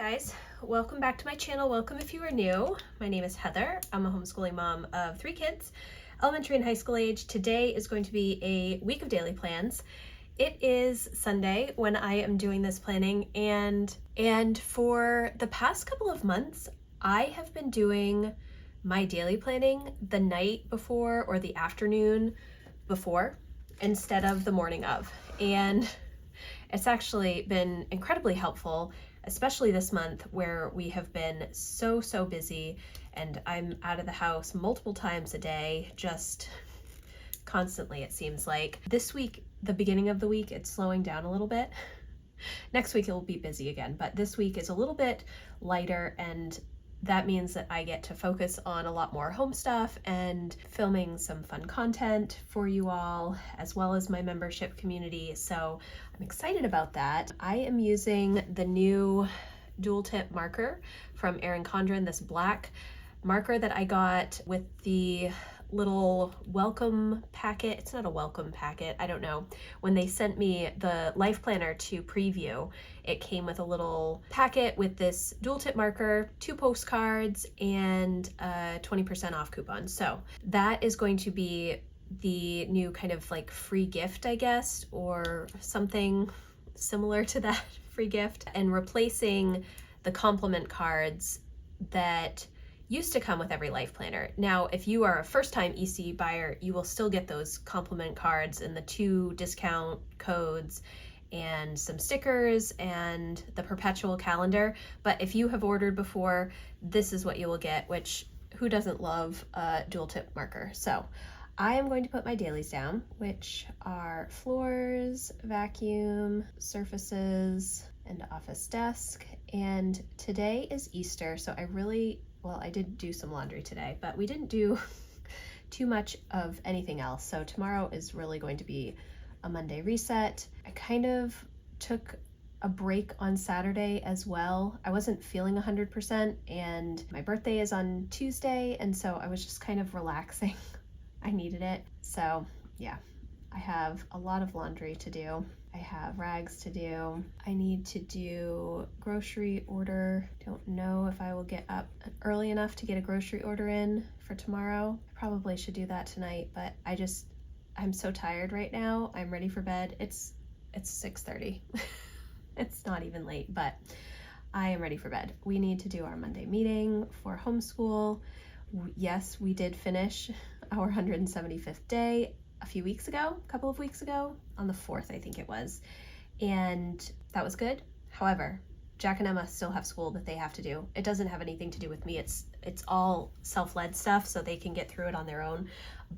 guys, welcome back to my channel. Welcome if you are new. My name is Heather. I'm a homeschooling mom of 3 kids, elementary and high school age. Today is going to be a week of daily plans. It is Sunday when I am doing this planning, and for the past couple of months I have been doing my daily planning the night before or the afternoon before instead of the morning of, and it's actually been incredibly helpful, especially this month where we have been so busy and I'm out of the house multiple times a day, just constantly it seems like. This week, the beginning of the week, it's slowing down a little bit. Next week it will be busy again, but this week is a little bit lighter, and that means that I get to focus on a lot more home stuff and filming some fun content for you all, as well as my membership community. So I'm excited about that. I am using the new dual tip marker from Erin Condren, this black marker that I got with the little welcome packet. It's not a welcome packet, I don't know. When they sent me the life planner to preview, it came with a little packet with this dual tip marker, 2 postcards, and a 20% off coupon. So that is going to be the new kind of like free gift, I guess, or something similar to that free gift, and replacing the compliment cards that used to come with every life planner. Now, if you are a first-time EC buyer, you will still get those compliment cards and the 2 discount codes and some stickers and the perpetual calendar. But if you have ordered before, this is what you will get, which who doesn't love a dual tip marker? So I am going to put my dailies down, which are floors, vacuum, surfaces, and office desk. And today is Easter, so I did do some laundry today, but we didn't do too much of anything else. So tomorrow is really going to be a Monday reset. I kind of took a break on Saturday as well. I wasn't feeling 100%, and my birthday is on Tuesday, and so I was just kind of relaxing. I needed it. So yeah, I have a lot of laundry to do. I have rags to do. I need to do grocery order. Don't know if I will get up early enough to get a grocery order in for tomorrow. I probably should do that tonight, but I'm so tired right now. I'm ready for bed. It's 6:30. It's not even late, but I am ready for bed. We need to do our Monday meeting for homeschool. Yes, we did finish our 175th day a couple of weeks ago, on the 4th, I think it was, and that was good. However, Jack and Emma still have school that they have to do. It doesn't have anything to do with me. It's all self-led stuff, so they can get through it on their own.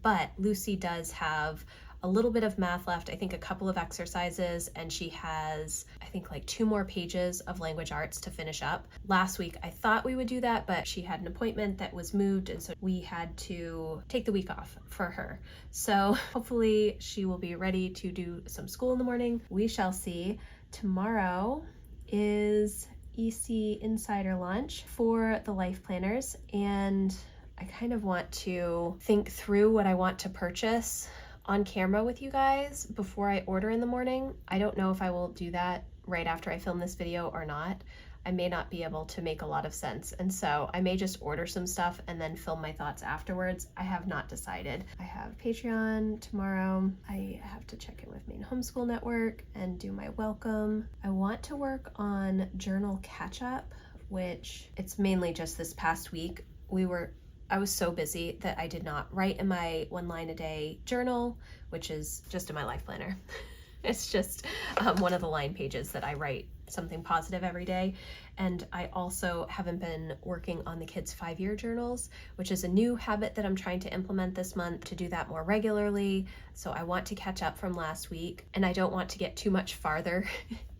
But Lucy does have a little bit of math left, I think a couple of exercises, and she has, I think, like 2 more pages of language arts to finish up. Last week I thought we would do that, but she had an appointment that was moved, and so we had to take the week off for her. So hopefully she will be ready to do some school in the morning. We shall see. Tomorrow is EC Insider Lunch for the life planners, and I kind of want to think through what I want to purchase on camera with you guys before I order in the morning. I don't know if I will do that right after I film this video or not. I may not be able to make a lot of sense, and so I may just order some stuff and then film my thoughts afterwards. I have not decided. I have Patreon tomorrow. I have to check in with Maine Homeschool Network and do my welcome. I want to work on journal catch-up, which it's mainly just this past week. I was so busy that I did not write in my 1 line a day journal, which is just in my life planner. It's just one of the line pages that I write something positive every day. And I also haven't been working on the kids' 5-year journals, which is a new habit that I'm trying to implement this month, to do that more regularly. So I want to catch up from last week, and I don't want to get too much farther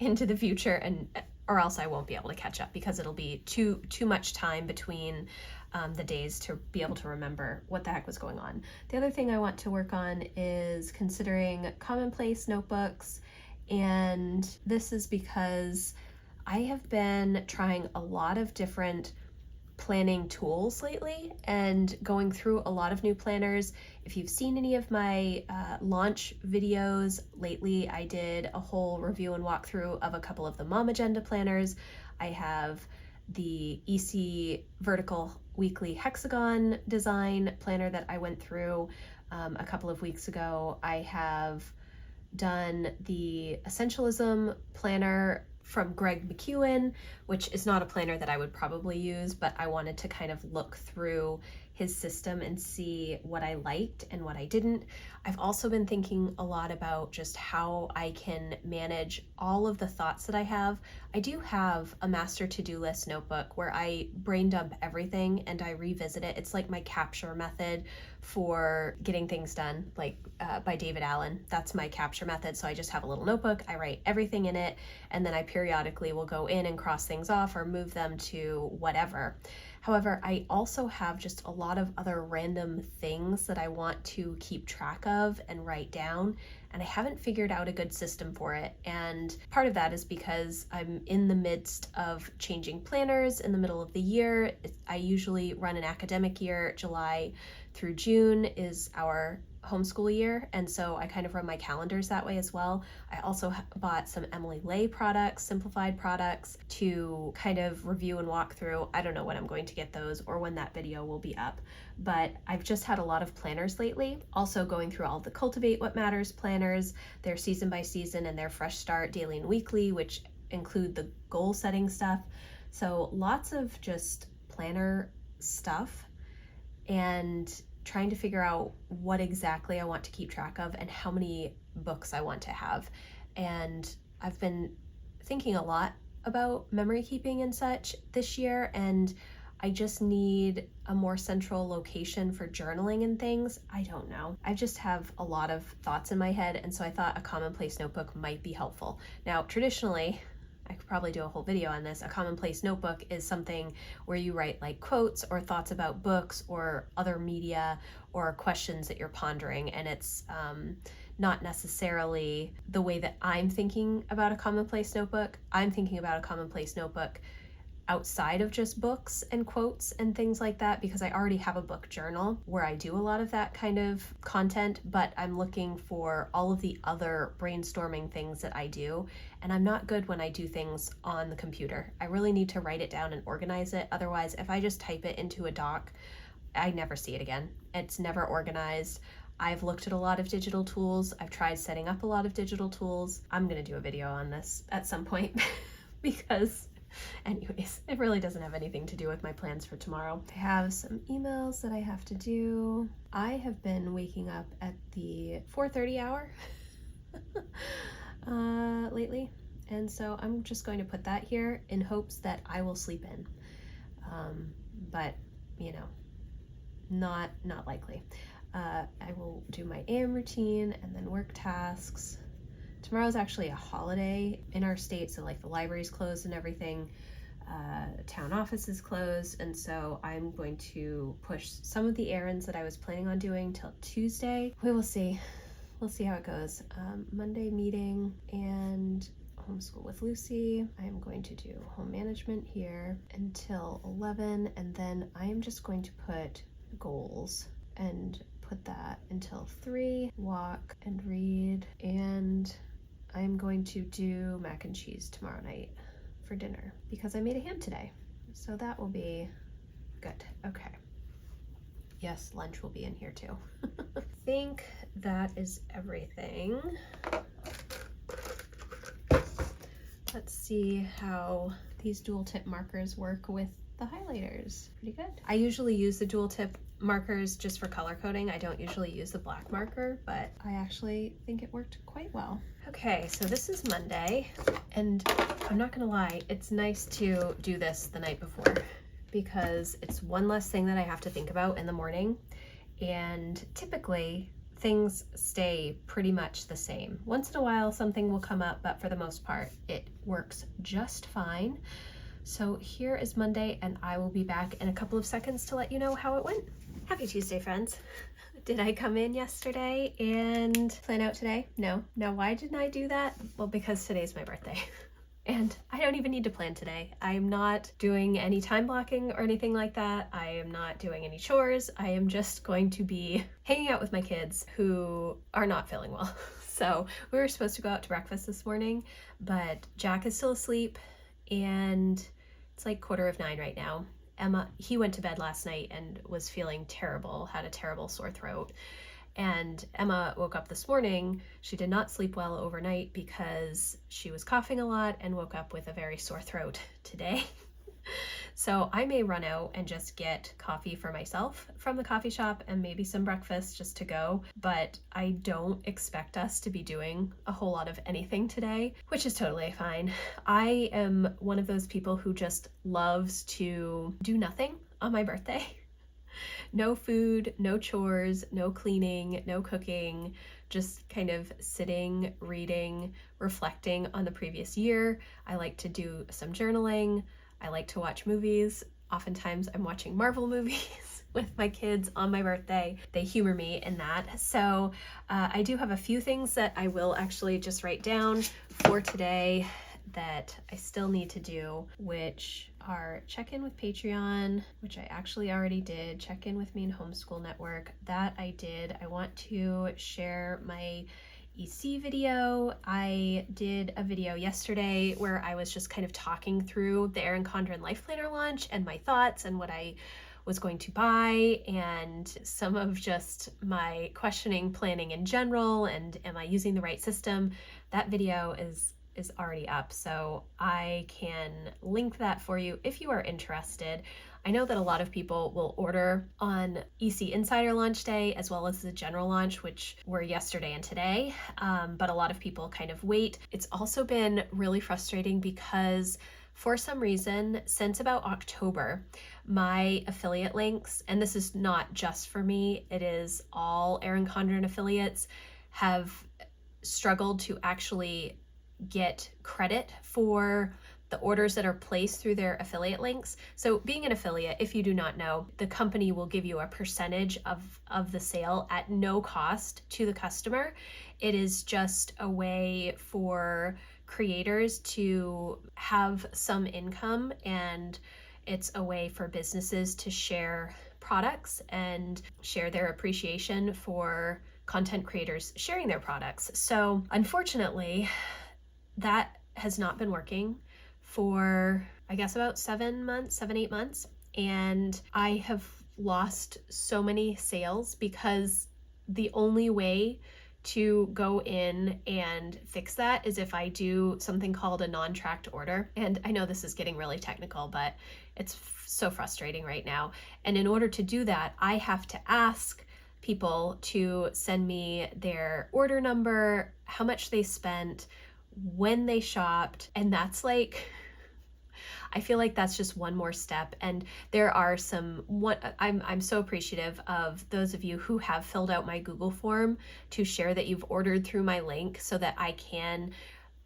into the future, or else I won't be able to catch up, because it'll be too much time between the days to be able to remember what the heck was going on. The other thing I want to work on is considering Commonplace notebooks, and this is because I have been trying a lot of different planning tools lately and going through a lot of new planners. If you've seen any of my launch videos lately, I did a whole review and walkthrough of a couple of the Mom Agenda planners. I have the EC vertical weekly hexagon design planner that I went through a couple of weeks ago. I have done the Essentialism planner from Greg McEwen, which is not a planner that I would probably use, but I wanted to kind of look through his system and see what I liked and what I didn't. I've also been thinking a lot about just how I can manage all of the thoughts that I have. I do have a master to-do list notebook where I brain dump everything and I revisit it. It's like my capture method for getting things done, like by David Allen. That's my capture method. So I just have a little notebook, I write everything in it, and then I periodically will go in and cross things off or move them to whatever. However, I also have just a lot of other random things that I want to keep track of and write down, and I haven't figured out a good system for it. And part of that is because I'm in the midst of changing planners in the middle of the year. I usually run an academic year. July through June is our homeschool year, and so I kind of run my calendars that way as well. I also bought some Emily Lay products, simplified products, to kind of review and walk through. I don't know when I'm going to get those or when that video will be up, but I've just had a lot of planners lately. Also going through all the Cultivate What Matters planners, their season by season and their fresh start daily and weekly, which include the goal setting stuff. So lots of just planner stuff, and trying to figure out what exactly I want to keep track of and how many books I want to have. And I've been thinking a lot about memory keeping and such this year, and I just need a more central location for journaling and things. I don't know. I just have a lot of thoughts in my head, and so I thought a Commonplace notebook might be helpful. Now, traditionally, I could probably do a whole video on this. A Commonplace notebook is something where you write like quotes or thoughts about books or other media or questions that you're pondering, and it's not necessarily the way that I'm thinking about a Commonplace notebook. I'm thinking about a Commonplace notebook outside of just books and quotes and things like that, because I already have a book journal where I do a lot of that kind of content, but I'm looking for all of the other brainstorming things that I do, and I'm not good when I do things on the computer. I really need to write it down and organize it. Otherwise, if I just type it into a doc, I never see it again. It's never organized. I've looked at a lot of digital tools. I've tried setting up a lot of digital tools. I'm gonna do a video on this at some point because anyways, it really doesn't have anything to do with my plans for tomorrow. I have some emails that I have to do. I have been waking up at the 4:30 hour lately, and so I'm just going to put that here in hopes that I will sleep in. But you know, not likely. I will do my AM routine and then work tasks. Tomorrow's actually a holiday in our state, so like the library's closed and everything. Town office is closed, and so I'm going to push some of the errands that I was planning on doing till Tuesday. We will see. We'll see how it goes. Monday meeting and homeschool with Lucy. I am going to do home management here until 11, and then I am just going to put goals and put that until 3, walk and read, and I'm going to do mac and cheese tomorrow night for dinner because I made a ham today. So that will be good. Okay. Yes, lunch will be in here too. I think that is everything. Let's see how these dual tip markers work with the highlighters. Pretty good. I usually use the dual tip markers just for color coding. I don't usually use the black marker, but I actually think it worked quite well. Okay, so this is Monday, and I'm not gonna lie, it's nice to do this the night before because it's one less thing that I have to think about in the morning, and typically things stay pretty much the same. Once in a while something will come up, but for the most part it works just fine. So here is Monday, and I will be back in a couple of seconds to let you know how it went. Happy Tuesday, friends. Did I come in yesterday and plan out today? No. Now, why didn't I do that? Well, because today's my birthday. And I don't even need to plan today. I'm not doing any time blocking or anything like that. I am not doing any chores. I am just going to be hanging out with my kids who are not feeling well. So we were supposed to go out to breakfast this morning, but Jack is still asleep, and It's like 9:15 right now. Emma, he went to bed last night and was feeling terrible, had a terrible sore throat. And Emma woke up this morning. She did not sleep well overnight because she was coughing a lot and woke up with a very sore throat today. So I may run out and just get coffee for myself from the coffee shop and maybe some breakfast just to go, but I don't expect us to be doing a whole lot of anything today, which is totally fine. I am one of those people who just loves to do nothing on my birthday. No food, no chores, no cleaning, no cooking, just kind of sitting, reading, reflecting on the previous year. I like to do some journaling. I like to watch movies. Oftentimes I'm watching Marvel movies with my kids on my birthday. They humor me in that. So I do have a few things that I will actually just write down for today that I still need to do, which are check in with Patreon, which I actually already did, check in with me in Homeschool Network, that I did. I want to share my EC video. I did a video yesterday where I was just kind of talking through the Erin Condren Life Planner launch and my thoughts and what I was going to buy and some of just my questioning planning in general and am I using the right system. That video is already up, so I can link that for you if you are interested. I know that a lot of people will order on EC Insider launch day as well as the general launch, which were yesterday and today, but a lot of people kind of wait. It's also been really frustrating because for some reason, since about October, my affiliate links, and this is not just for me, it is all Erin Condren affiliates, have struggled to actually get credit for the orders that are placed through their affiliate links. So being an affiliate, if you do not know, the company will give you a percentage of the sale at no cost to the customer. It is just a way for creators to have some income, and it's a way for businesses to share products and share their appreciation for content creators sharing their products. So unfortunately, that has not been working for, I guess, about 7, 8 months. And I have lost so many sales because the only way to go in and fix that is if I do something called a non-tracked order. And I know this is getting really technical, but it's so frustrating right now. And in order to do that, I have to ask people to send me their order number, how much they spent, when they shopped, and that's like, I feel like that's just one more step. And there are I'm so appreciative of those of you who have filled out my Google form to share that you've ordered through my link so that I can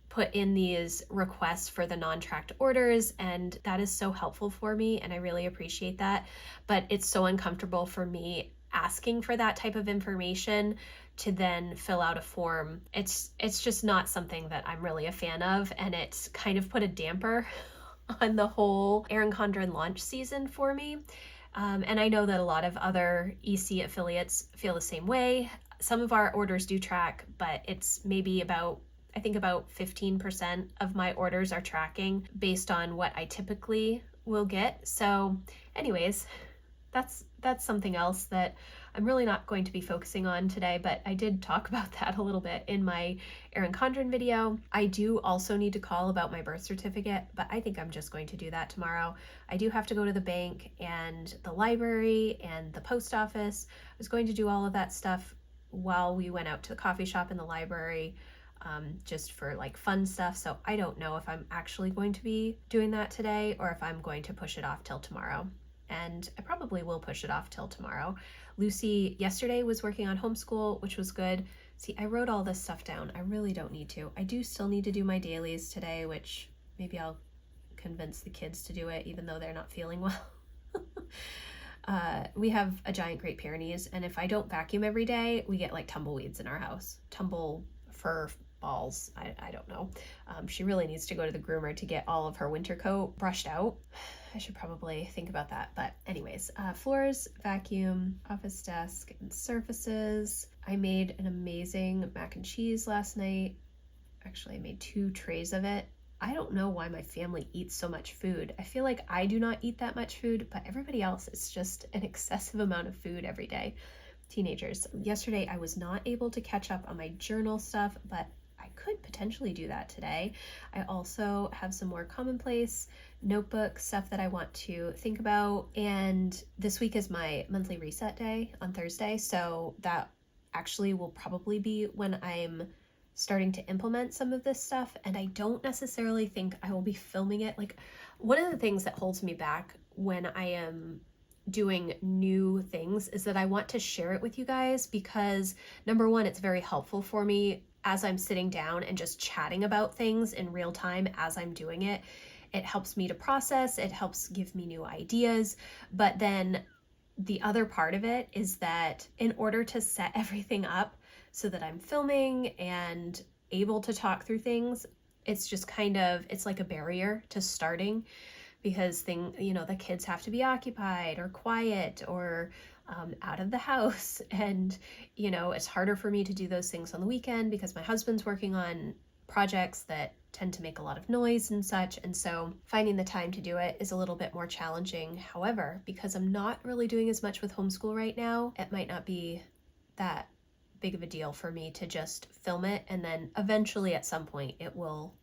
put in these requests for the non-tracked orders, and that is so helpful for me and I really appreciate that. But it's so uncomfortable for me asking for that type of information to then fill out a form. It's just not something that I'm really a fan of, and it's kind of put a damper on the whole Erin Condren launch season for me. And I know that a lot of other EC affiliates feel the same way. Some of our orders do track, but it's maybe about 15% of my orders are tracking based on what I typically will get. So anyways, that's something else that I'm really not going to be focusing on today, but I did talk about that a little bit in my Erin Condren video. I do also need to call about my birth certificate, but I think I'm just going to do that tomorrow. I do have to go to the bank and the library and the post office. I was going to do all of that stuff while we went out to the coffee shop and the library, just for like fun stuff. So I don't know if I'm actually going to be doing that today or if I'm going to push it off till tomorrow. And I probably will push it off till tomorrow. Lucy yesterday was working on Homeschool, which was good. See, I wrote all this stuff down. I really don't need to. I do still need to do my dailies today, which maybe I'll convince the kids to do it, even though they're not feeling well. We have a giant Great Pyrenees, and if I don't vacuum every day, we get like tumbleweeds in our house. Tumble fur balls. I don't know. She really needs to go to the groomer to get all of her winter coat brushed out. I should probably think about that. But anyways, floors, vacuum, office desk, and surfaces. I made an amazing mac and cheese last night. Actually, I made 2 trays of it. I don't know why my family eats so much food. I feel like I do not eat that much food, but everybody else, it's just an excessive amount of food every day. Teenagers. Yesterday, I was not able to catch up on my journal stuff, but I could potentially do that today. I also have some more Commonplace notebook stuff that I want to think about. And this week is my monthly reset day on Thursday. So that actually will probably be when I'm starting to implement some of this stuff. And I don't necessarily think I will be filming it. Like, one of the things that holds me back when I am doing new things is that I want to share it with you guys, because number one, it's very helpful for me as I'm sitting down and just chatting about things in real time as I'm doing it. It helps me to process, it helps give me new ideas. But then the other part of it is that in order to set everything up so that I'm filming and able to talk through things, it's just it's like a barrier to starting, because the kids have to be occupied or quiet or out of the house. And, it's harder for me to do those things on the weekend because my husband's working on projects that tend to make a lot of noise and such. And so finding the time to do it is a little bit more challenging. However, because I'm not really doing as much with homeschool right now, it might not be that big of a deal for me to just film it, and then eventually at some point it will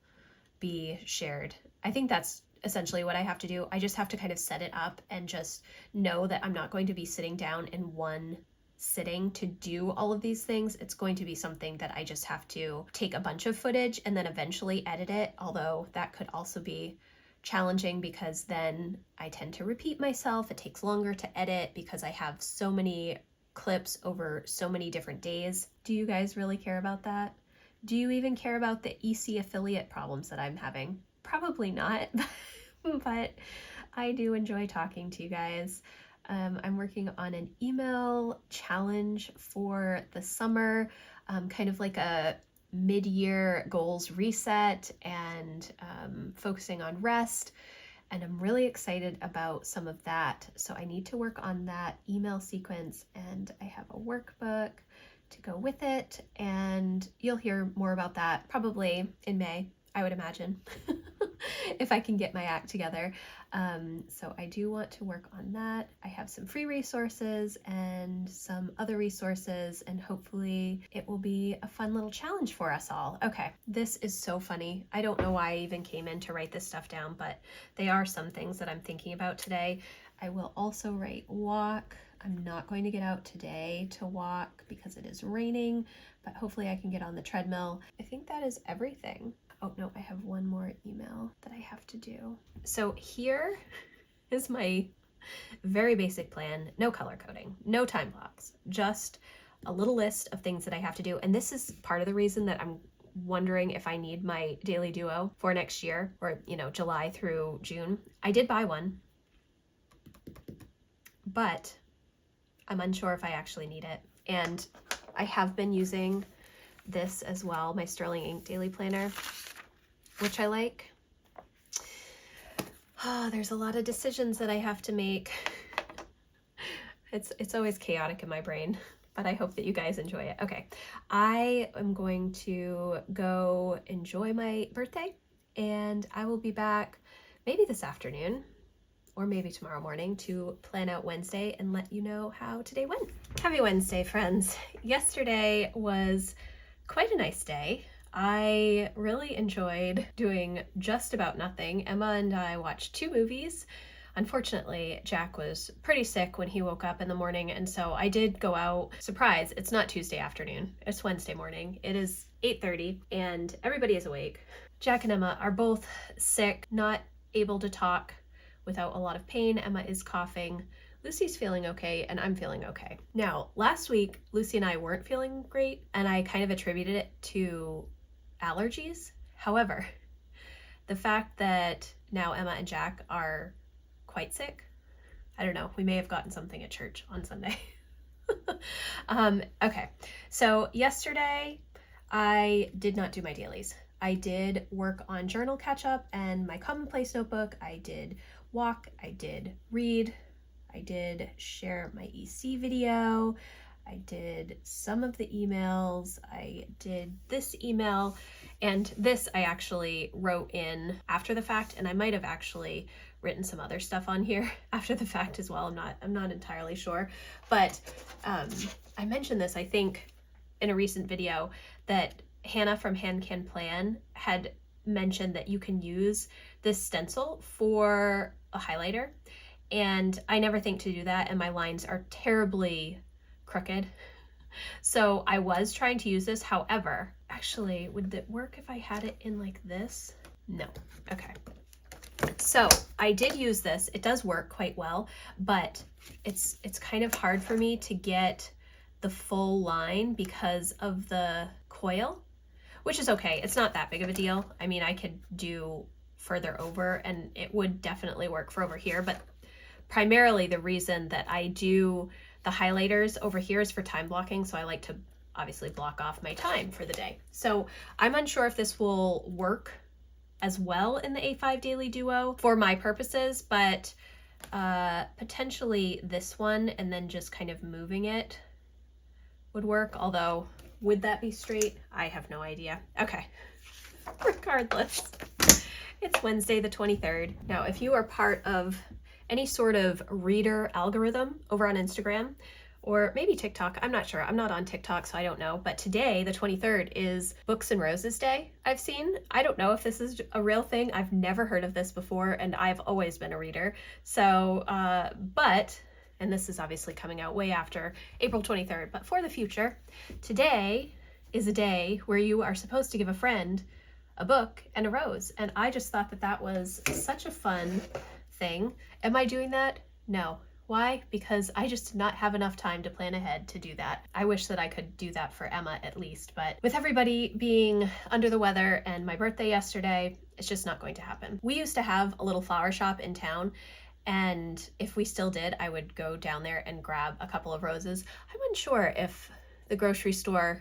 be shared. I think that's essentially what I have to do. I just have to kind of set it up and just know that I'm not going to be sitting down in one sitting to do all of these things. It's going to be something that I just have to take a bunch of footage and then eventually edit it, although that could also be challenging because then I tend to repeat myself. It takes longer to edit because I have so many clips over so many different days. Do you guys really care about that? Do you even care about the EC affiliate problems that I'm having? Probably not, but I do enjoy talking to you guys. I'm working on an email challenge for the summer, kind of like a mid-year goals reset and focusing on rest. And I'm really excited about some of that. So I need to work on that email sequence, and I have a workbook to go with it. And you'll hear more about that probably in May, I would imagine, if I can get my act together. So I do want to work on that. I have some free resources and some other resources, and hopefully it will be a fun little challenge for us all. Okay, this is so funny. I don't know why I even came in to write this stuff down, but they are some things that I'm thinking about today. I will also write walk. I'm not going to get out today to walk because it is raining, but hopefully I can get on the treadmill. I think that is everything. Oh no, I have one more email that I have to do. So here is my very basic plan. No color coding, no time blocks, just a little list of things that I have to do. And this is part of the reason that I'm wondering if I need my daily duo for next year, or, July through June. I did buy one, but I'm unsure if I actually need it. And I have been using this as well, my Sterling Ink Daily Planner, which I like. There's a lot of decisions that I have to make. It's always chaotic in my brain, but I hope that you guys enjoy it. Okay, I am going to go enjoy my birthday, and I will be back maybe this afternoon or maybe tomorrow morning to plan out Wednesday and let you know how today went. Happy Wednesday, friends. Yesterday was quite a nice day. I really enjoyed doing just about nothing. Emma and I watched 2 movies. Unfortunately, Jack was pretty sick when he woke up in the morning, and so I did go out. Surprise, it's not Tuesday afternoon, it's Wednesday morning. It is 8:30 and everybody is awake. Jack and Emma are both sick, not able to talk without a lot of pain. Emma is coughing. Lucy's feeling okay, and I'm feeling okay. Now, last week, Lucy and I weren't feeling great, and I kind of attributed it to allergies. However, the fact that now Emma and Jack are quite sick, I don't know, we may have gotten something at church on Sunday. Okay, so yesterday I did not do my dailies. I did work on journal catch up and my Commonplace notebook. I did walk, I did read, I did share my EC video, I did some of the emails, I did this email, and this I actually wrote in after the fact, and I might have actually written some other stuff on here after the fact as well. I'm not entirely sure, but I mentioned this, I think, in a recent video, that Hannah from Hand Can Plan had mentioned that you can use this stencil for a highlighter, and I never think to do that, and my lines are terribly crooked. So I was trying to use this. However, actually, would it work if I had it in like this? No. Okay. So I did use this. It does work quite well, but it's kind of hard for me to get the full line because of the coil, which is okay. It's not that big of a deal. I mean, I could do further over and it would definitely work for over here, but primarily the reason that I do the highlighters over here is for time blocking. So I like to obviously block off my time for the day. So I'm unsure if this will work as well in the A5 Daily Duo for my purposes, but potentially this one and then just kind of moving it would work. Although, would that be straight? I have no idea. Okay, regardless, it's Wednesday the 23rd. Now, if you are part of any sort of reader algorithm over on Instagram, or maybe TikTok, I'm not sure. I'm not on TikTok, so I don't know. But today, the 23rd, is Books and Roses Day, I've seen. I don't know if this is a real thing. I've never heard of this before, and I've always been a reader. So, and this is obviously coming out way after April 23rd, but for the future, today is a day where you are supposed to give a friend a book and a rose. And I just thought that that was such a fun thing. Am I doing that? No. Why? Because I just did not have enough time to plan ahead to do that. I wish that I could do that for Emma at least, but with everybody being under the weather and my birthday yesterday, it's just not going to happen. We used to have a little flower shop in town, and if we still did, I would go down there and grab a couple of roses. I'm unsure if the grocery store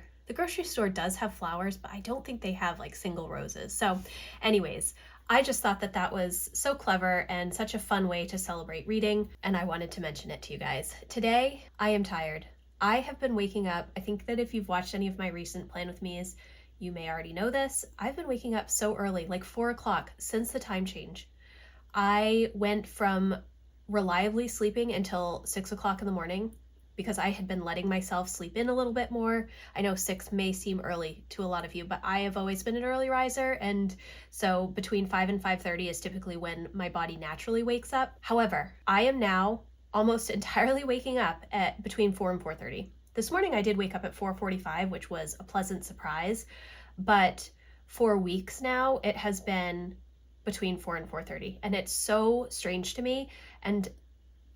does have flowers, but I don't think they have like single roses. So anyways, I just thought that that was so clever and such a fun way to celebrate reading, and I wanted to mention it to you guys. Today, I am tired. I have been waking up, I think that if you've watched any of my recent Plan With Me's, you may already know this. I've been waking up so early, like 4 o'clock, since the time change. I went from reliably sleeping until 6 o'clock in the morning because I had been letting myself sleep in a little bit more. I know 6 may seem early to a lot of you, but I have always been an early riser, and so between 5 and 5:30 is typically when my body naturally wakes up. However, I am now almost entirely waking up at between 4 and 4:30. This morning I did wake up at 4:45, which was a pleasant surprise, but for weeks now it has been between 4 and 4:30, and it's so strange to me. And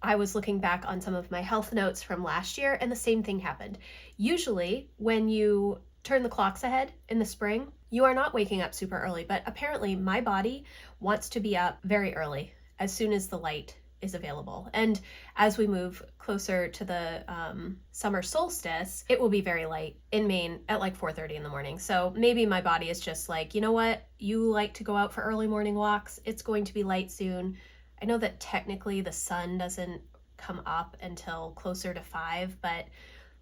I was looking back on some of my health notes from last year, and the same thing happened. Usually when you turn the clocks ahead in the spring, you are not waking up super early, but apparently my body wants to be up very early as soon as the light is available. And as we move closer to the summer solstice, it will be very light in Maine at like 4:30 in the morning. So maybe my body is just like, you know what? You like to go out for early morning walks. It's going to be light soon. I know that technically the sun doesn't come up until closer to 5, but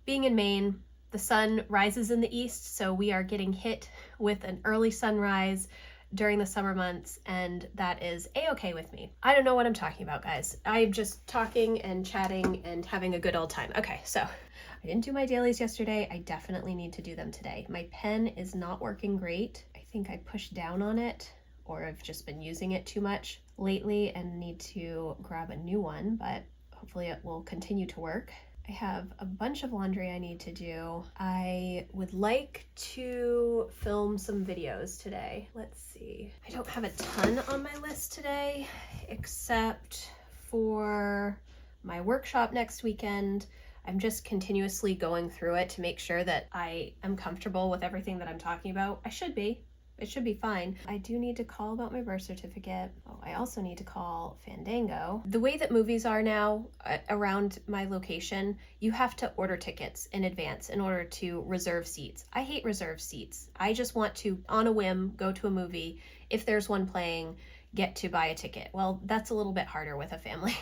being in Maine, the sun rises in the east, so we are getting hit with an early sunrise during the summer months, and that is a-okay with me. I don't know what I'm talking about, guys. I'm just talking and chatting and having a good old time. Okay, so I didn't do my dailies yesterday. I definitely need to do them today. My pen is not working great. I think I pushed down on it, or I've just been using it too much lately and need to grab a new one, but hopefully it will continue to work. I have a bunch of laundry I need to do. I would like to film some videos today. Let's see. I don't have a ton on my list today, except for my workshop next weekend. I'm just continuously going through it to make sure that I am comfortable with everything that I'm talking about. I should be. It should be fine. I do need to call about my birth certificate. Oh, I also need to call Fandango. The way that movies are now around my location, you have to order tickets in advance in order to reserve seats. I hate reserved seats. I just want to, on a whim, go to a movie. If there's one playing, get to buy a ticket. Well, that's a little bit harder with a family.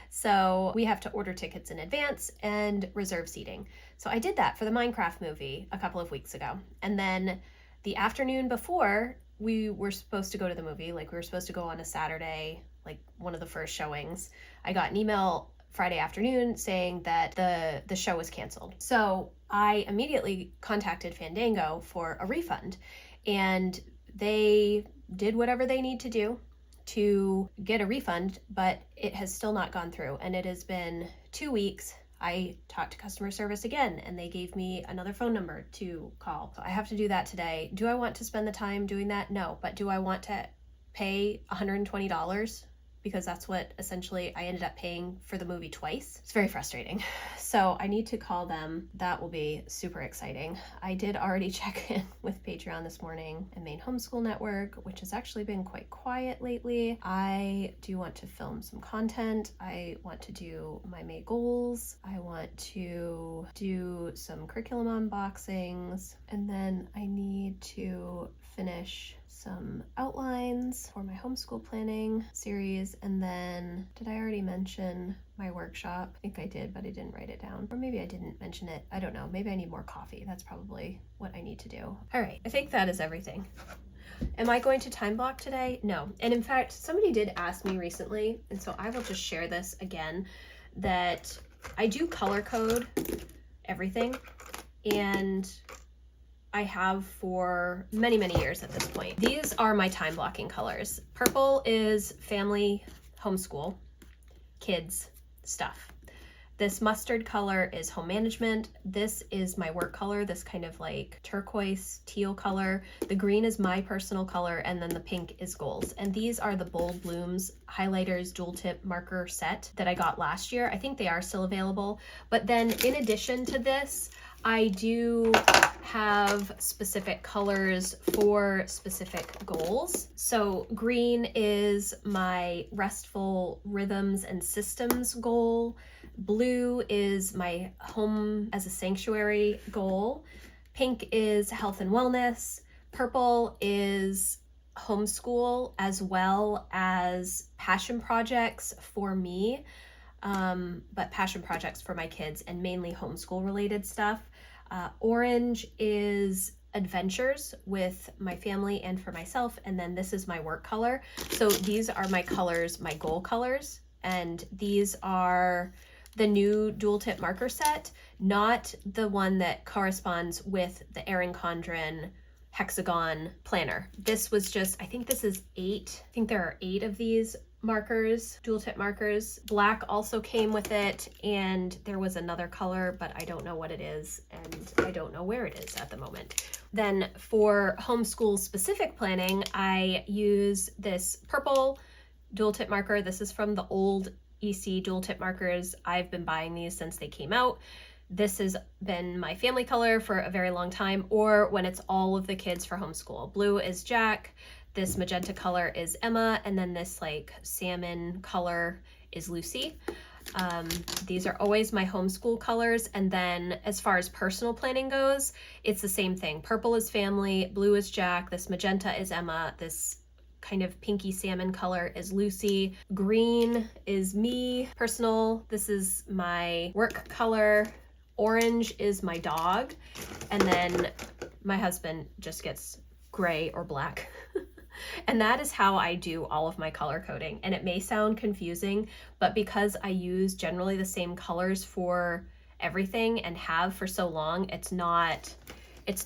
So we have to order tickets in advance and reserve seating. So I did that for the Minecraft movie a couple of weeks ago. And then the afternoon before we were supposed to go to the movie, like we were supposed to go on a Saturday, like one of the first showings, I got an email Friday afternoon saying that the show was canceled. So I immediately contacted Fandango for a refund, and they did whatever they need to do to get a refund, but it has still not gone through, and it has been 2 weeks. I talked to customer service again, and they gave me another phone number to call. So I have to do that today. Do I want to spend the time doing that? No, but do I want to pay $120? Because that's what essentially I ended up paying for the movie twice. It's very frustrating. So I need to call them. That will be super exciting. I did already check in with Patreon this morning and Maine Homeschool Network, which has actually been quite quiet lately. I do want to film some content. I want to do my May goals. I want to do some curriculum unboxings. And then I need to finish some outlines for my homeschool planning series. And then, did I already mention my workshop? I think I did, but I didn't write it down. Or maybe I didn't mention it. I don't know. Maybe I need more coffee. That's probably what I need to do. All right, I think that is everything. Am I going to time block today? No. And in fact, somebody did ask me recently, and so I will just share this again, that I do color code everything, and I have for many, many years at this point. These are my time blocking colors. Purple is family, homeschool, kids stuff. This mustard color is home management. This is my work color, this kind of like turquoise teal color. The green is my personal color, and then the pink is goals. And these are the Bold Blooms highlighters dual tip marker set that I got last year. I think they are still available. But then in addition to this, I do have specific colors for specific goals. So green is my restful rhythms and systems goal. Blue is my home as a sanctuary goal. Pink is health and wellness. Purple is homeschool, as well as passion projects for me. But passion projects for my kids and mainly homeschool related stuff. Orange is adventures with my family and for myself, and then this is my work color. So these are my colors, my goal colors, and these are the new dual tip marker set, not the one that corresponds with the Erin Condren hexagon planner. This was just, I think this is 8. I think there are 8 of these markers, dual tip markers. Black also came with it, and there was another color, but I don't know what it is, and I don't know where it is at the moment. Then for homeschool specific planning, I use this purple dual tip marker. This is from the old EC dual tip markers. I've been buying these since they came out. This has been my family color for a very long time, or when it's all of the kids for homeschool. Blue is Jack, this magenta color is Emma, and then this like salmon color is Lucy. These are always my homeschool colors. And then as far as personal planning goes, it's the same thing. Purple is family, blue is Jack, this magenta is Emma, this kind of pinky salmon color is Lucy, green is me, personal, this is my work color, orange is my dog, and then my husband just gets gray or black. And that is how I do all of my color coding. And it may sound confusing, but because I use generally the same colors for everything and have for so long, it's not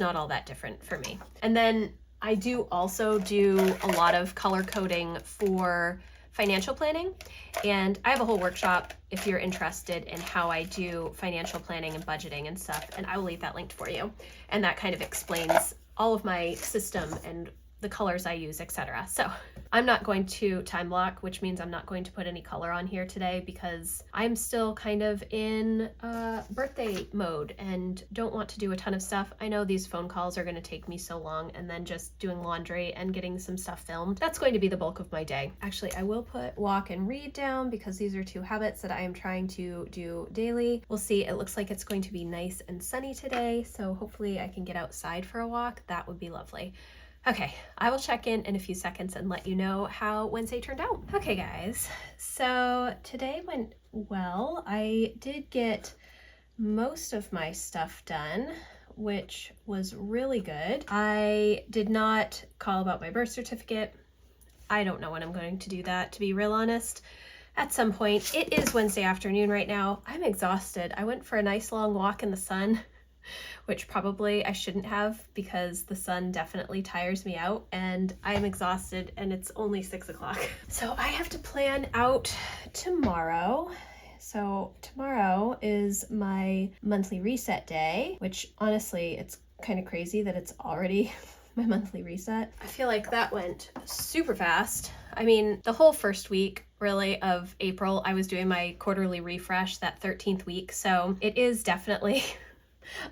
all that different for me. And then I do also do a lot of color coding for financial planning, and I have a whole workshop if you're interested in how I do financial planning and budgeting and stuff, and I will leave that linked for you. And that kind of explains all of my system and the colors I use, etc. So I'm not going to time block, which means I'm not going to put any color on here today because I'm still kind of in birthday mode and don't want to do a ton of stuff. I know these phone calls are going to take me so long, and then just doing laundry and getting some stuff filmed, that's going to be the bulk of my day. Actually, I will put walk and read down because these are 2 habits that I am trying to do daily. We'll see. It looks like it's going to be nice and sunny today, so hopefully I can get outside for a walk. That would be lovely. Okay, I will check in a few seconds and let you know how Wednesday turned out. Okay guys, so today went well. I did get most of my stuff done, which was really good. I did not call about my birth certificate. I don't know when I'm going to do that, to be real honest. At some point. It is Wednesday afternoon right now. I'm exhausted. I went for a nice long walk in the sun, which probably I shouldn't have because the sun definitely tires me out and I'm exhausted and it's only 6 o'clock. So I have to plan out tomorrow. So tomorrow is my monthly reset day, which honestly, it's kind of crazy that it's already my monthly reset. I feel like that went super fast. I mean, the whole first week really of April, I was doing my quarterly refresh that 13th week. So it is definitely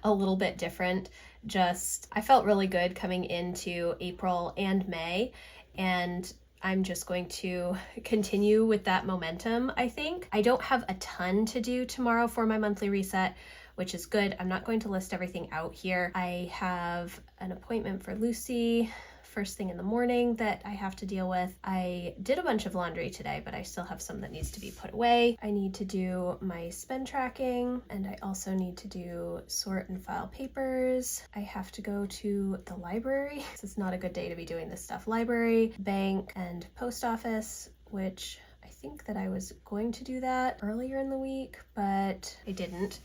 a little bit different. Just, I felt really good coming into April and May, and I'm just going to continue with that momentum, I think. I don't have a ton to do tomorrow for my monthly reset, which is good. I'm not going to list everything out here. I have an appointment for Lucy first thing in the morning that I have to deal with. I did a bunch of laundry today, but I still have some that needs to be put away. I need to do my spend tracking, and I also need to do sort and file papers. I have to go to the library. This is not a good day to be doing this stuff. Library, bank, and post office, which I think that I was going to do that earlier in the week, but I didn't.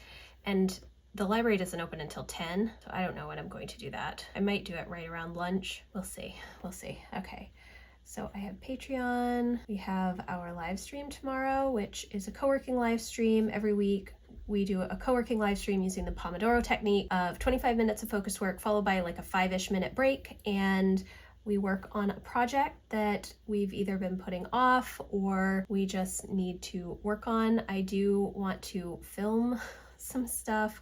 And the library doesn't open until 10, so I don't know when I'm going to do that. I might do it right around lunch. We'll see. We'll see. Okay. So I have Patreon. We have our live stream tomorrow, which is a co-working live stream. Every week we do a co-working live stream using the Pomodoro technique of 25 minutes of focused work followed by like a 5-ish minute break. And we work on a project that we've either been putting off or we just need to work on. I do want to film some stuff.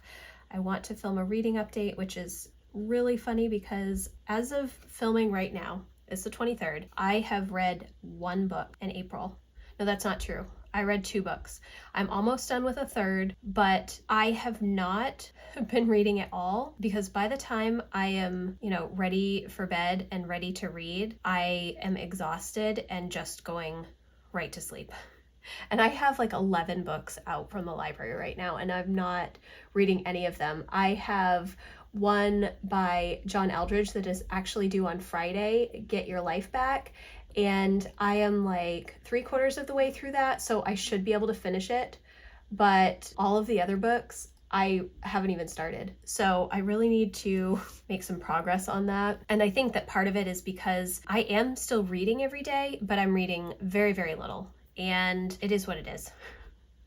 I want to film a reading update, which is really funny because as of filming right now, it's the 23rd, I have read 1 book in April. No, that's not true. I read 2 books. I'm almost done with a 3rd, but I have not been reading at all because by the time I am, ready for bed and ready to read, I am exhausted and just going right to sleep. And I have like 11 books out from the library right now, and I'm not reading any of them. I have one by John Eldridge that is actually due on Friday, Get Your Life Back. And I am like 3/4 of the way through that, so I should be able to finish it. But all of the other books, I haven't even started. So I really need to make some progress on that. And I think that part of it is because I am still reading every day, but I'm reading very, very little. And it is what it is.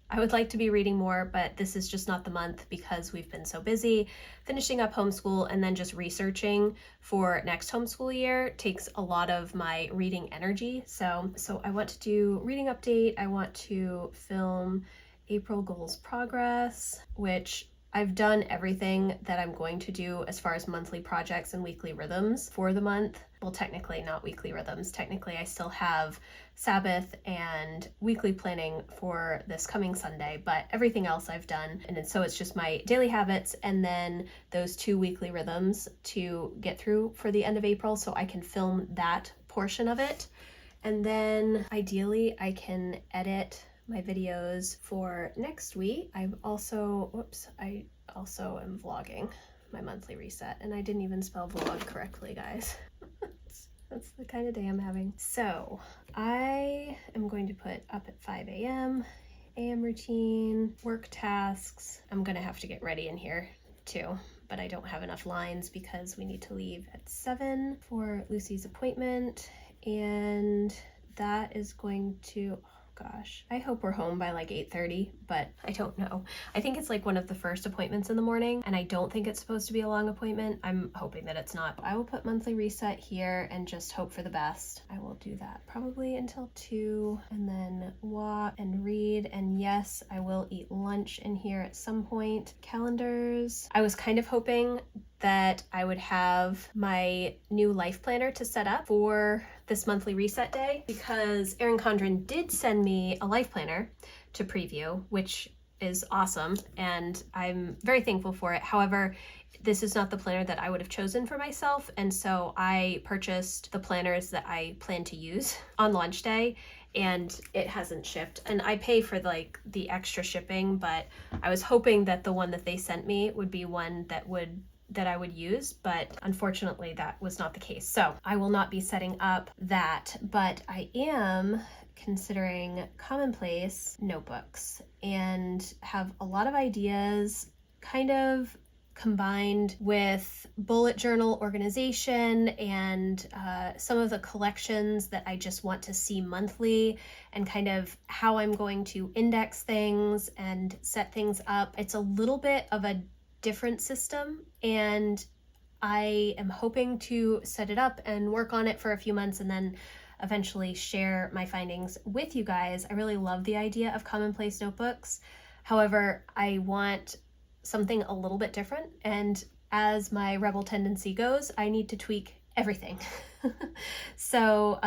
I would like to be reading more, but this is just not the month because we've been so busy finishing up homeschool, and then just researching for next homeschool year takes a lot of my reading energy. So I want to do reading update. I want to film April goals progress, which I've done everything that I'm going to do as far as monthly projects and weekly rhythms for the month. Well, technically not weekly rhythms. Technically, I still have Sabbath and weekly planning for this coming Sunday, but everything else I've done. And so it's just my daily habits and then those 2 weekly rhythms to get through for the end of April so I can film that portion of it. And then ideally I can edit my videos for next week. I also am vlogging my monthly reset, and I didn't even spell vlog correctly, guys. That's the kind of day I'm having. So I am going to put up at 5 a.m., AM routine, work tasks. I'm gonna have to get ready in here too, but I don't have enough lines because we need to leave at 7 for Lucy's appointment, and that is going to, gosh, I hope we're home by like 8:30, but I don't know. I think it's like one of the first appointments in the morning, and I don't think it's supposed to be a long appointment. I'm hoping that it's not. I will put monthly reset here and just hope for the best. I will do that probably until 2, and then walk and read, and yes, I will eat lunch in here at some point. Calendars. I was kind of hoping that I would have my new life planner to set up for this monthly reset day because Erin Condren did send me a life planner to preview, which is awesome, and I'm very thankful for it. However, this is not the planner that I would have chosen for myself, and so I purchased the planners that I plan to use on launch day, and it hasn't shipped. And I pay for like the extra shipping, but I was hoping that the one that they sent me would be one that I would use, but unfortunately that was not the case. So I will not be setting up that, but I am considering Commonplace notebooks and have a lot of ideas kind of combined with bullet journal organization and some of the collections that I just want to see monthly, and kind of how I'm going to index things and set things up. It's a little bit of a different system, and I am hoping to set it up and work on it for a few months and then eventually share my findings with you guys. I really love the idea of Commonplace notebooks. However, I want something a little bit different, and as my rebel tendency goes, I need to tweak everything. So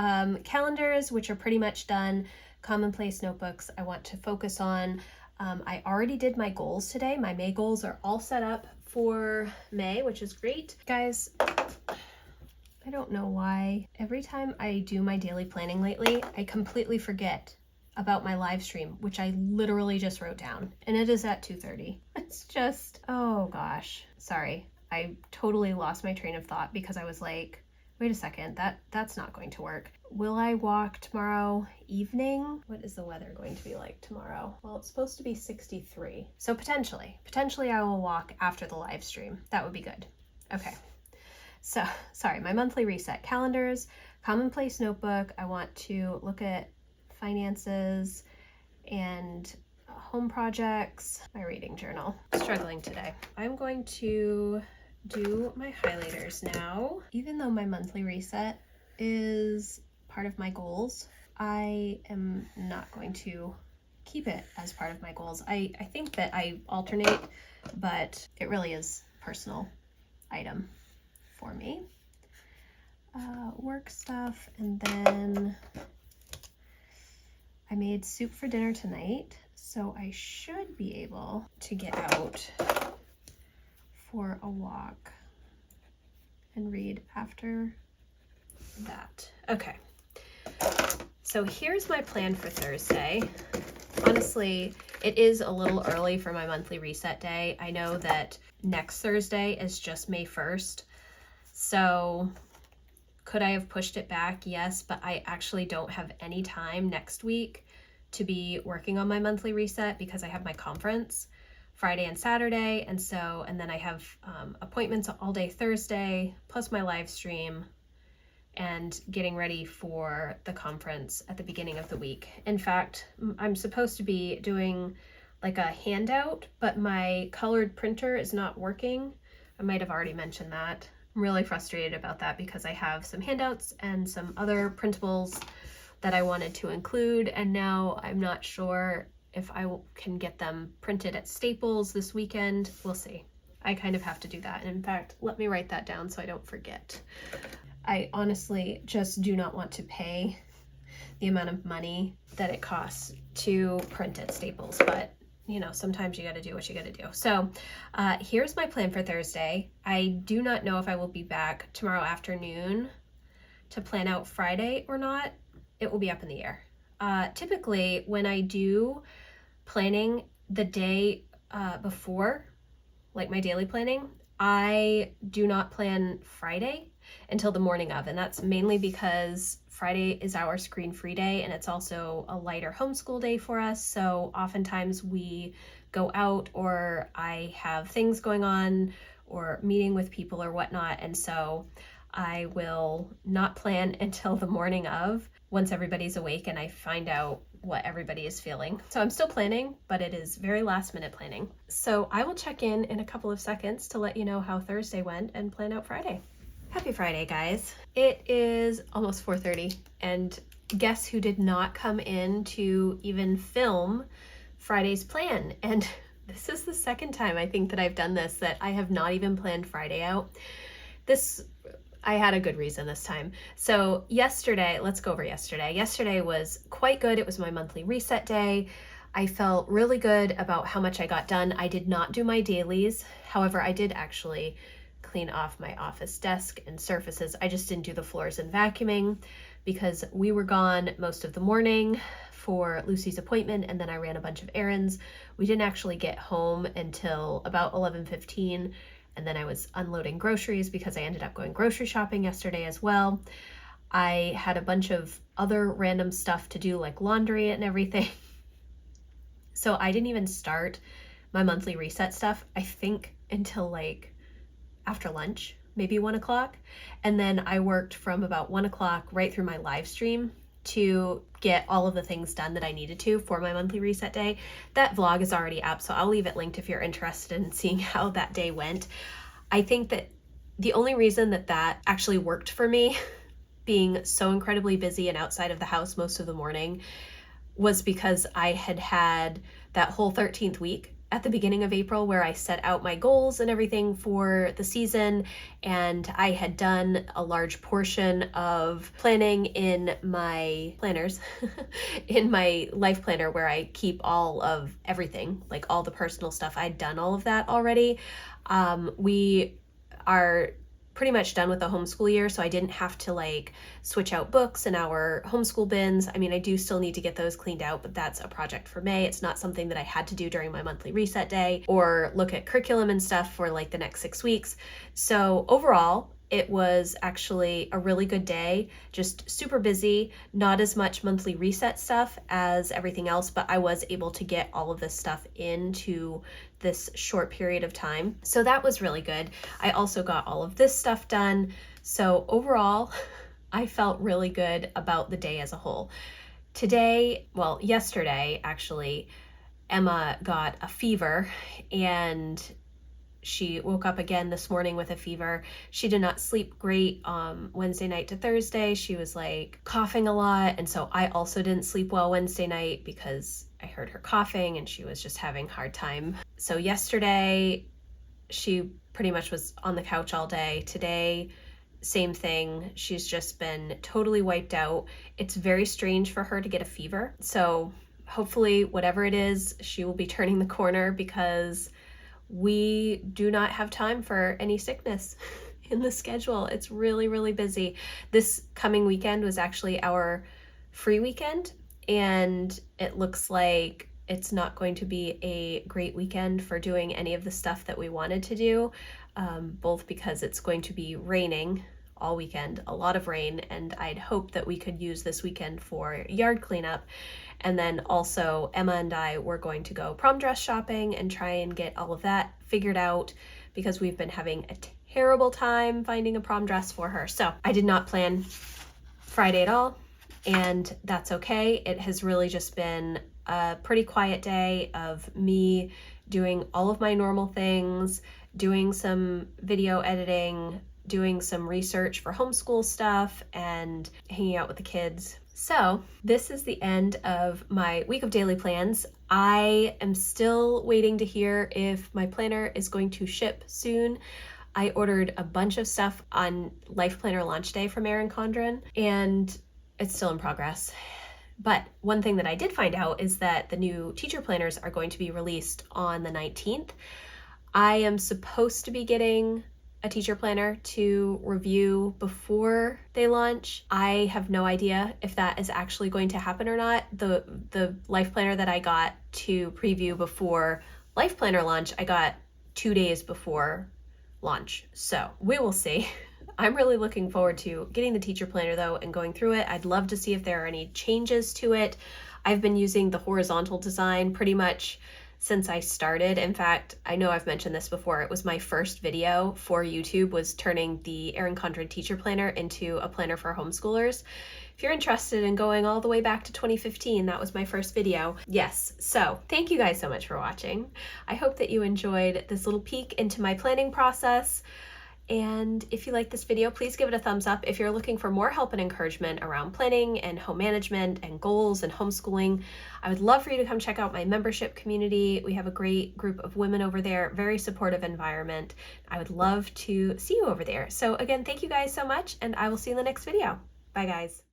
calendars, which are pretty much done. Commonplace notebooks I want to focus on. I already did my goals today. My May goals are all set up for May, which is great. Guys, I don't know why every time I do my daily planning lately, I completely forget about my live stream, which I literally just wrote down, and it is at 2:30. It's just, oh gosh, sorry. I totally lost my train of thought because I was like, wait a second, that's not going to work. Will I walk tomorrow evening? What is the weather going to be like tomorrow? Well, it's supposed to be 63. So potentially I will walk after the live stream. That would be good. Okay. So, sorry, my monthly reset calendars, Commonplace notebook. I want to look at finances and home projects, my reading journal. Struggling today. I'm going to do my highlighters now. Even though my monthly reset is part of my goals, I am not going to keep it as part of my goals. I think that I alternate, but it really is a personal item for me. Work stuff, and then I made soup for dinner tonight, so I should be able to get out for a walk and read after that. Okay, so here's my plan for Thursday. Honestly, it is a little early for my monthly reset day. I know that next Thursday is just May 1st, so could I have pushed it back? Yes, but I actually don't have any time next week to be working on my monthly reset because I have my conference Friday and Saturday, and then I have appointments all day Thursday, plus my live stream, and getting ready for the conference at the beginning of the week. In fact, I'm supposed to be doing like a handout, but my colored printer is not working. I might have already mentioned that. I'm really frustrated about that because I have some handouts and some other printables that I wanted to include, and now I'm not sure if I can get them printed at Staples this weekend. We'll see. I kind of have to do that. And in fact, let me write that down so I don't forget. I honestly just do not want to pay the amount of money that it costs to print at Staples, but you know, sometimes you got to do what you got to do. So here's my plan for Thursday. I do not know if I will be back tomorrow afternoon to plan out Friday or not. It will be up in the air. Typically, when I do planning the day before, like my daily planning, I do not plan Friday until the morning of, and that's mainly because Friday is our screen-free day, and it's also a lighter homeschool day for us, so oftentimes we go out, or I have things going on, or meeting with people or whatnot, and so I will not plan until the morning of, once everybody's awake and I find out what everybody is feeling. So I'm still planning, but it is very last minute planning. So I will check in a couple of seconds to let you know how Thursday went and plan out Friday. Happy Friday, guys. It is almost 4:30, and guess who did not come in to even film Friday's plan? And this is the second time I think that I've done this, that I have not even planned Friday out. I had a good reason this time. So yesterday, let's go over yesterday. Yesterday was quite good. It was my monthly reset day. I felt really good about how much I got done. I did not do my dailies. However, I did actually clean off my office desk and surfaces. I just didn't do the floors and vacuuming because we were gone most of the morning for Lucy's appointment, and then I ran a bunch of errands. We didn't actually get home until about 11:15, and then I was unloading groceries because I ended up going grocery shopping yesterday as well. I had a bunch of other random stuff to do, like laundry and everything. So I didn't even start my monthly reset stuff, I think, until like after lunch, maybe 1 o'clock. And then I worked from about 1 o'clock right through my live stream to get all of the things done that I needed to for my monthly reset day. That vlog is already up, so I'll leave it linked if you're interested in seeing how that day went. I think that the only reason that that actually worked for me, being so incredibly busy and outside of the house most of the morning, was because I had had that whole 13th week at the beginning of April where I set out my goals and everything for the season, and I had done a large portion of planning in my planners, in my life planner where I keep all of everything, like all the personal stuff. I'd done all of that already. We are pretty much done with the homeschool year, so I didn't have to like switch out books in our homeschool bins. I mean, I do still need to get those cleaned out, but that's a project for May. It's not something that I had to do during my monthly reset day or look at curriculum and stuff for like the next 6 weeks. So overall, it was actually a really good day, just super busy, not as much monthly reset stuff as everything else, but I was able to get all of this stuff into this short period of time. So that was really good. I also got all of this stuff done. So overall, I felt really good about the day as a whole. Today, well, yesterday actually, Emma got a fever and she woke up again this morning with a fever. She did not sleep great Wednesday night to Thursday. She was like coughing a lot. And so I also didn't sleep well Wednesday night because I heard her coughing and she was just having a hard time. So yesterday, she pretty much was on the couch all day. Today, same thing. She's just been totally wiped out. It's very strange for her to get a fever. So hopefully, whatever it is, she will be turning the corner because we do not have time for any sickness in the schedule. It's really, really busy. This coming weekend was actually our free weekend, and it looks like it's not going to be a great weekend for doing any of the stuff that we wanted to do, both because it's going to be raining all weekend, a lot of rain, and I'd hoped that we could use this weekend for yard cleanup. And then also Emma and I were going to go prom dress shopping and try and get all of that figured out because we've been having a terrible time finding a prom dress for her. So I did not plan Friday at all, and that's okay. It has really just been a pretty quiet day of me doing all of my normal things, doing some video editing, doing some research for homeschool stuff, and hanging out with the kids. So this is the end of my week of daily plans. I am still waiting to hear if my planner is going to ship soon. I ordered a bunch of stuff on Life Planner launch day from Erin Condren, and it's still in progress. But one thing that I did find out is that the new teacher planners are going to be released on the 19th. I am supposed to be getting a teacher planner to review before they launch. I have no idea if that is actually going to happen or not. The life planner that I got to preview before life planner launch, I got 2 days before launch. So we will see. I'm really looking forward to getting the teacher planner though and going through it. I'd love to see if there are any changes to it. I've been using the horizontal design pretty much since I started. In fact, I know I've mentioned this before, it was my first video for YouTube, was turning the Erin Condren teacher planner into a planner for homeschoolers. If you're interested in going all the way back to 2015, that was my first video. Yes, so thank you guys so much for watching. I hope that you enjoyed this little peek into my planning process. And if you like this video, please give it a thumbs up. If you're looking for more help and encouragement around planning and home management and goals and homeschooling, I would love for you to come check out my membership community. We have a great group of women over there, very supportive environment. I would love to see you over there. So again, thank you guys so much, and I will see you in the next video. Bye guys.